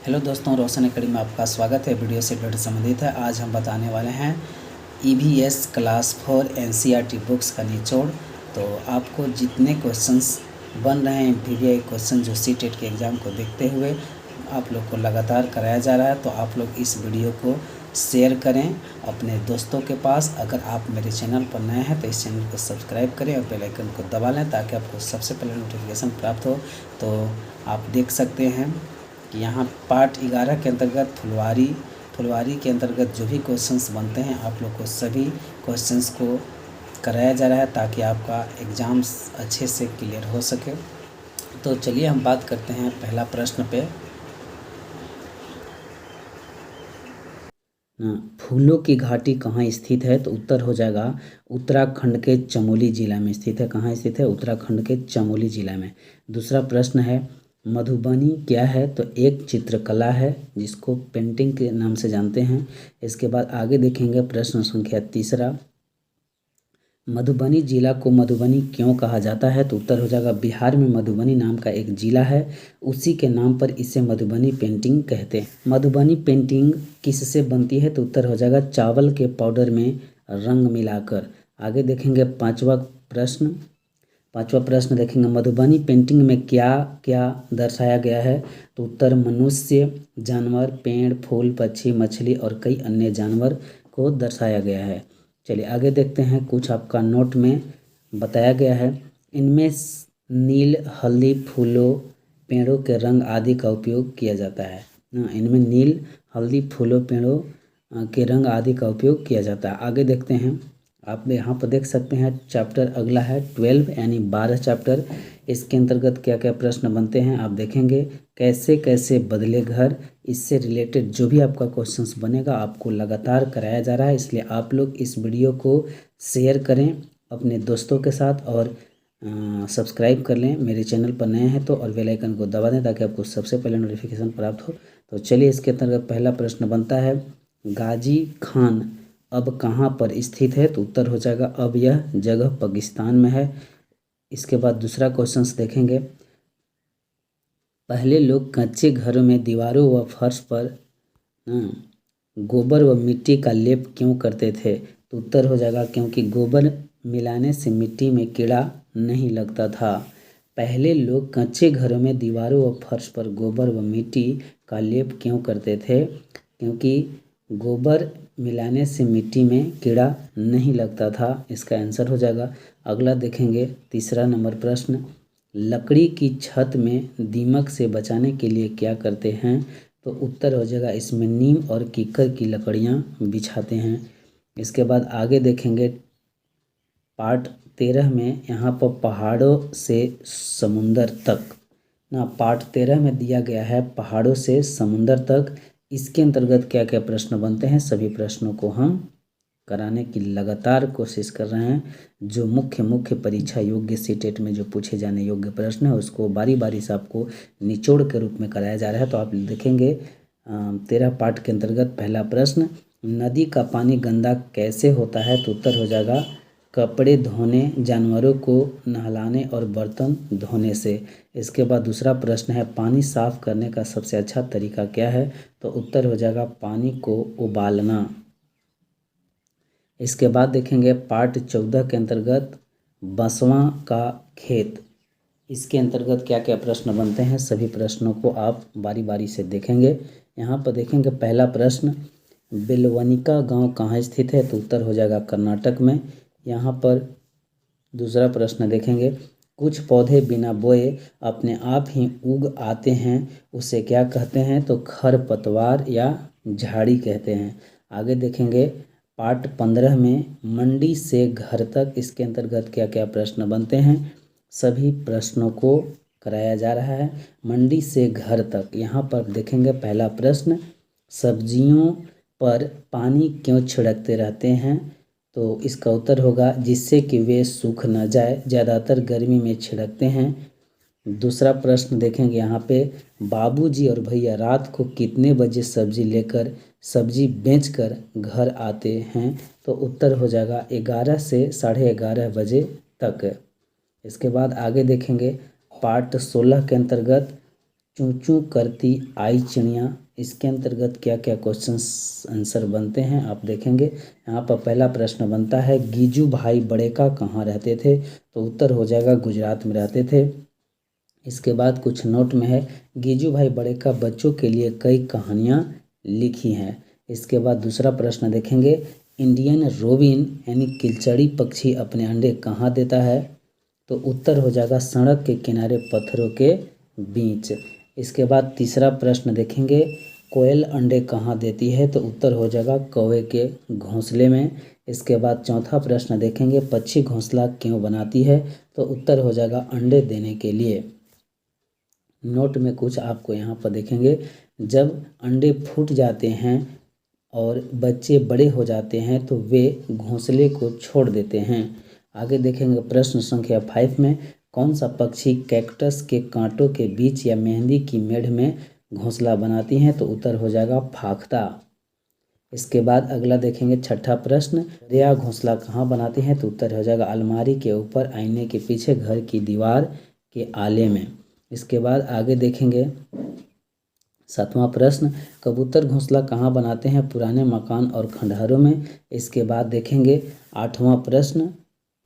Hello दोस्तों, रोशन academy में आपका स्वागत है। वीडियो से रिलेटेड संबंधित है। आज हम बताने वाले हैं EVS क्लास 4 NCERT बुक्स का निचोड़। तो आपको जितने क्वेश्चंस बन रहे हैं VVI क्वेश्चन जो CTET के एग्ज़ाम को देखते हुए आप लोग को लगातार कराया जा रहा है, तो आप लोग इस वीडियो को शेयर करें अपने दोस्तों के पास। अगर आप मेरे चैनल पर नए हैं तो इस चैनल को सब्सक्राइब करें और बेल आइकन को दबा लें ताकि आपको सबसे पहले नोटिफिकेशन प्राप्त हो। तो आप देख सकते हैं कि यहाँ पार्ट 11 के अंतर्गत फुलवारी के अंतर्गत जो भी क्वेश्चंस बनते हैं आप लोग को सभी क्वेश्चंस को कराया जा रहा है ताकि आपका एग्ज़ाम्स अच्छे से क्लियर हो सके। तो चलिए हम बात करते हैं पहला प्रश्न पे। फूलों की घाटी कहाँ स्थित है? तो उत्तर हो जाएगा उत्तराखंड के चमोली जिला में स्थित है। कहाँ स्थित है? उत्तराखंड के चमोली जिला में। दूसरा प्रश्न है मधुबनी क्या है? तो एक चित्रकला है जिसको पेंटिंग के नाम से जानते हैं। इसके बाद आगे देखेंगे प्रश्न संख्या तीसरा, मधुबनी जिला को मधुबनी क्यों कहा जाता है? तो उत्तर हो जाएगा बिहार में मधुबनी नाम का एक जिला है, उसी के नाम पर इसे मधुबनी पेंटिंग कहते हैं। मधुबनी पेंटिंग किससे बनती है? तो उत्तर हो जाएगा चावल के पाउडर में रंग मिलाकर। आगे देखेंगे पांचवा प्रश्न देखेंगे मधुबनी पेंटिंग में क्या क्या दर्शाया गया है? तो उत्तर मनुष्य, जानवर, पेड़, फूल, पक्षी, मछली और कई अन्य जानवर को दर्शाया गया है। चलिए आगे देखते हैं। कुछ आपका नोट में बताया गया है, इनमें नील, हल्दी, फूलों, पेड़ों के रंग आदि का उपयोग किया जाता है। इनमें नील, हल्दी, फूलों, पेड़ों के रंग आदि का उपयोग किया जाता है। आगे देखते हैं। आप यहाँ पर देख सकते हैं चैप्टर अगला है 12 यानी 12 चैप्टर। इसके अंतर्गत क्या क्या प्रश्न बनते हैं आप देखेंगे। कैसे कैसे बदले घर, इससे रिलेटेड जो भी आपका क्वेश्चंस बनेगा आपको लगातार कराया जा रहा है, इसलिए आप लोग इस वीडियो को शेयर करें अपने दोस्तों के साथ और सब्सक्राइब कर लें। मेरे चैनल पर नए हैं तो और बेल आइकन को दबा दें ताकि आपको सबसे पहले नोटिफिकेशन प्राप्त हो। तो चलिए इसके अंतर्गत पहला प्रश्न बनता है गाजी खान अब कहाँ पर स्थित है? तो उत्तर हो जाएगा अब यह जगह पाकिस्तान में है। इसके बाद दूसरा क्वेश्चन देखेंगे, पहले लोग कच्चे घरों में दीवारों व फर्श पर गोबर व मिट्टी का लेप क्यों करते थे? तो उत्तर हो जाएगा क्योंकि गोबर मिलाने से मिट्टी में कीड़ा नहीं लगता था। पहले लोग कच्चे घरों में दीवारों व फर्श पर गोबर व मिट्टी का लेप क्यों करते थे? क्योंकि गोबर मिलाने से मिट्टी में कीड़ा नहीं लगता था। इसका आंसर हो जाएगा। अगला देखेंगे तीसरा नंबर प्रश्न, लकड़ी की छत में दीमक से बचाने के लिए क्या करते हैं? तो उत्तर हो जाएगा इसमें नीम और कीकर की लकड़ियाँ बिछाते हैं। इसके बाद आगे देखेंगे पार्ट 13 में यहाँ पर पहाड़ों से समुंदर तक पार्ट 13 में दिया गया है पहाड़ों से समुंदर तक। इसके अंतर्गत क्या क्या प्रश्न बनते हैं सभी प्रश्नों को हम कराने की लगातार कोशिश कर रहे हैं। जो मुख्य परीक्षा योग्य CTET में जो पूछे जाने योग्य प्रश्न है उसको बारी बारी से आपको निचोड़ के रूप में कराया जा रहा है। तो आप देखेंगे 13 पार्ट के अंतर्गत पहला प्रश्न, नदी का पानी गंदा कैसे होता है? तो उत्तर हो जाएगा कपड़े धोने, जानवरों को नहलाने और बर्तन धोने से। इसके बाद दूसरा प्रश्न है पानी साफ करने का सबसे अच्छा तरीका क्या है? तो उत्तर हो जाएगा पानी को उबालना। इसके बाद देखेंगे पार्ट 14 के अंतर्गत बसवां का खेत। इसके अंतर्गत क्या क्या प्रश्न बनते हैं सभी प्रश्नों को आप बारी बारी से देखेंगे। यहाँ पर देखेंगे पहला प्रश्न, बेलवनिका गांव कहाँ स्थित है? तो उत्तर हो जाएगा कर्नाटक में। यहाँ पर दूसरा प्रश्न देखेंगे, कुछ पौधे बिना बोए अपने आप ही उग आते हैं उसे क्या कहते हैं? तो खरपतवार या झाड़ी कहते हैं। आगे देखेंगे पार्ट 15 में मंडी से घर तक, इसके अंतर्गत क्या क्या प्रश्न बनते हैं सभी प्रश्नों को कराया जा रहा है। मंडी से घर तक यहाँ पर देखेंगे पहला प्रश्न, सब्जियों पर पानी क्यों छिड़कते रहते हैं? तो इसका उत्तर होगा जिससे कि वे सूख न जाए, ज़्यादातर गर्मी में छिड़कते हैं। दूसरा प्रश्न देखेंगे यहाँ पे, बाबूजी और भैया रात को कितने बजे सब्जी बेचकर घर आते हैं? तो उत्तर हो जाएगा 11 से 11:30 बजे तक। इसके बाद आगे देखेंगे पार्ट 16 के अंतर्गत चूं चूं करती आई चिड़िया, इसके अंतर्गत क्या क्या क्वेश्चंस आंसर बनते हैं आप देखेंगे। यहाँ पर पहला प्रश्न बनता है गीजू भाई बड़ेका कहाँ रहते थे, तो उत्तर हो जाएगा गुजरात में रहते थे। इसके बाद कुछ नोट में है गीजू भाई बड़ेका बच्चों के लिए कई कहानियाँ लिखी हैं। इसके बाद दूसरा प्रश्न देखेंगे इंडियन रोबिन यानी किलचड़ी पक्षी अपने अंडे कहाँ देता है, तो उत्तर हो जाएगा सड़क के किनारे पत्थरों के बीच। इसके बाद तीसरा प्रश्न देखेंगे कोयल अंडे कहाँ देती है, तो उत्तर हो जाएगा कौवे के घोंसले में। इसके बाद चौथा प्रश्न देखेंगे पक्षी घोंसला क्यों बनाती है, तो उत्तर हो जाएगा अंडे देने के लिए। नोट में कुछ आपको यहाँ पर देखेंगे जब अंडे फूट जाते हैं और बच्चे बड़े हो जाते हैं तो वे घोंसले को छोड़ देते हैं। आगे देखेंगे प्रश्न संख्या 5 में कौन सा पक्षी कैक्टस के कांटों के बीच या मेहंदी की मेढ़ में घोंसला बनाती हैं, तो उत्तर हो जाएगा फाख्ता। इसके बाद अगला देखेंगे छठा प्रश्न रिया घोंसला कहाँ बनाती हैं, तो उत्तर हो जाएगा अलमारी के ऊपर आईने के पीछे घर की दीवार के आले में। इसके बाद आगे देखेंगे 7वां प्रश्न कबूतर घोंसला कहाँ बनाते हैं, पुराने मकान और खंडहरों में। इसके बाद देखेंगे 8वां प्रश्न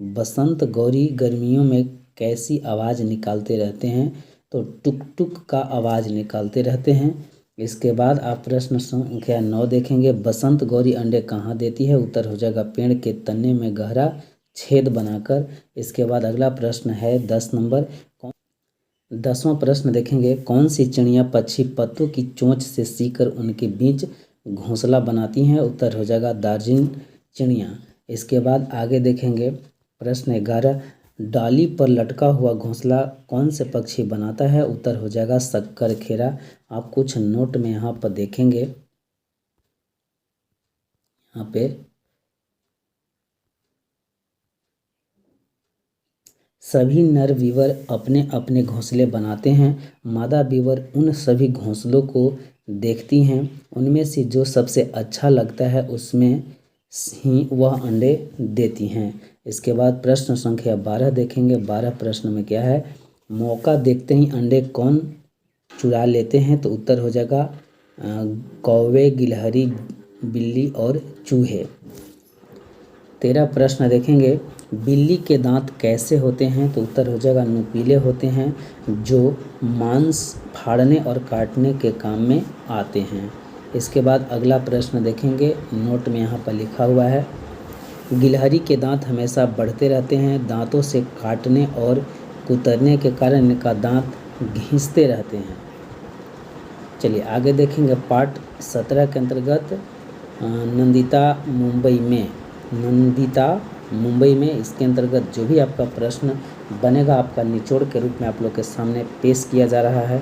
बसंत गौरी गर्मियों में कैसी आवाज़ निकालते रहते हैं, तो टुक टुक का आवाज़ निकालते रहते हैं। इसके बाद आप प्रश्न संख्या 9 देखेंगे बसंत गौरी अंडे कहाँ देती है, उत्तर हो जाएगा पेड़ के तने में गहरा छेद बनाकर। इसके बाद अगला प्रश्न है 10 नंबर 10वां प्रश्न देखेंगे कौन सी चिड़िया पक्षी पत्तों की चोंच से सीकर उनके बीच घोंसला बनाती हैं, उत्तर हो जाएगा दार्जिलिंग चिड़िया। इसके बाद आगे देखेंगे प्रश्न 11 डाली पर लटका हुआ घोंसला कौन से पक्षी बनाता है, उत्तर हो जाएगा शक्कर खेरा। आप कुछ नोट में यहाँ पर देखेंगे यहाँ पे सभी नर बीवर अपने अपने घोंसले बनाते हैं, मादा बीवर उन सभी घोंसलों को देखती हैं, उनमें से जो सबसे अच्छा लगता है उसमें ही वह अंडे देती हैं। इसके बाद प्रश्न संख्या 12 देखेंगे 12 प्रश्न में क्या है मौका देखते ही अंडे कौन चुरा लेते हैं, तो उत्तर हो जाएगा कौवे गिलहरी बिल्ली और चूहे। 13 प्रश्न देखेंगे बिल्ली के दांत कैसे होते हैं, तो उत्तर हो जाएगा नुकीले होते हैं जो मांस फाड़ने और काटने के काम में आते हैं। इसके बाद अगला प्रश्न देखेंगे नोट में यहाँ पर लिखा हुआ है गिलहरी के दांत हमेशा बढ़ते रहते हैं, दांतों से काटने और कुतरने के कारण इनका दांत घिसते रहते हैं। चलिए आगे देखेंगे पार्ट 17 के अंतर्गत नंदिता मुंबई में इसके अंतर्गत जो भी आपका प्रश्न बनेगा आपका निचोड़ के रूप में आप लोग के सामने पेश किया जा रहा है।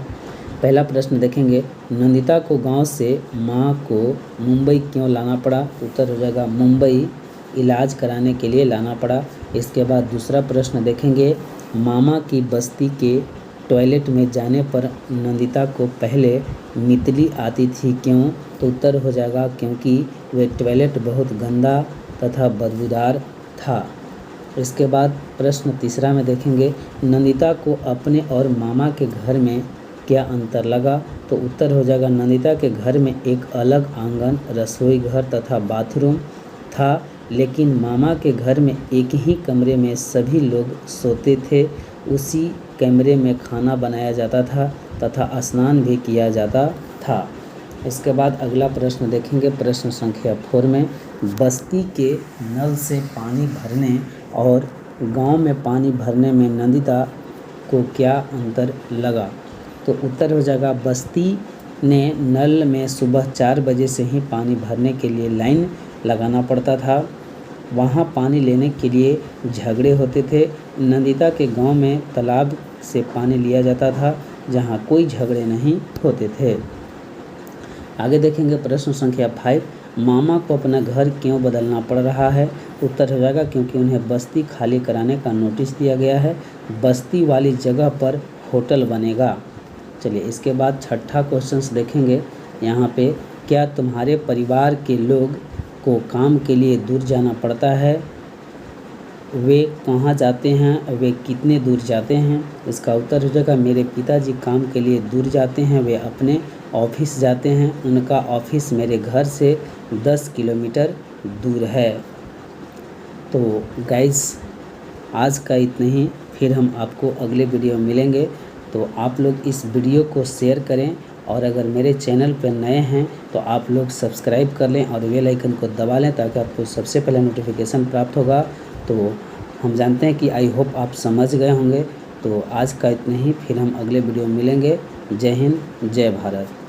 पहला प्रश्न देखेंगे नंदिता को गांव से मां को मुंबई क्यों लाना पड़ा, उत्तर हो जाएगा मुंबई इलाज कराने के लिए लाना पड़ा। इसके बाद दूसरा प्रश्न देखेंगे मामा की बस्ती के टॉयलेट में जाने पर नंदिता को पहले मितली आती थी क्यों, तो उत्तर हो जाएगा क्योंकि वे टॉयलेट बहुत गंदा तथा बदबूदार था। इसके बाद प्रश्न तीसरा में देखेंगे नंदिता को अपने और मामा के घर में क्या अंतर लगा, तो उत्तर हो जाएगा नंदिता के घर में एक अलग आंगन रसोई घर तथा बाथरूम था, लेकिन मामा के घर में एक ही कमरे में सभी लोग सोते थे, उसी कमरे में खाना बनाया जाता था तथा स्नान भी किया जाता था। इसके बाद अगला प्रश्न देखेंगे प्रश्न संख्या 4 में बस्ती के नल से पानी भरने और गांव में पानी भरने में नंदिता को क्या अंतर लगा, तो उत्तर हो जाएगा बस्ती ने नल में सुबह 4 बजे से ही पानी भरने के लिए लाइन लगाना पड़ता था, वहाँ पानी लेने के लिए झगड़े होते थे। नंदिता के गांव में तालाब से पानी लिया जाता था जहाँ कोई झगड़े नहीं होते थे। आगे देखेंगे प्रश्न संख्या 5 मामा को अपना घर क्यों बदलना पड़ रहा है, उत्तर हो जाएगा क्योंकि उन्हें बस्ती खाली कराने का नोटिस दिया गया है, बस्ती वाली जगह पर होटल बनेगा। चलिए इसके बाद छठा क्वेश्चंस देखेंगे यहाँ पे क्या तुम्हारे परिवार के लोग को काम के लिए दूर जाना पड़ता है, वे कहाँ जाते हैं, वे कितने दूर जाते हैं? इसका उत्तर हो जाएगा मेरे पिताजी काम के लिए दूर जाते हैं, वे अपने ऑफिस जाते हैं, उनका ऑफिस मेरे घर से 10 किलोमीटर दूर है। तो गाइस आज का इतना ही, फिर हम आपको अगले वीडियो में मिलेंगे। तो आप लोग इस वीडियो को शेयर करें और अगर मेरे चैनल पर नए हैं तो आप लोग सब्सक्राइब कर लें और बेल आइकन को दबा लें ताकि आपको सबसे पहले नोटिफिकेशन प्राप्त होगा। तो हम जानते हैं कि आई होप आप समझ गए होंगे। तो आज का इतना ही, फिर हम अगले वीडियो में मिलेंगे। जय हिंद, जय भारत।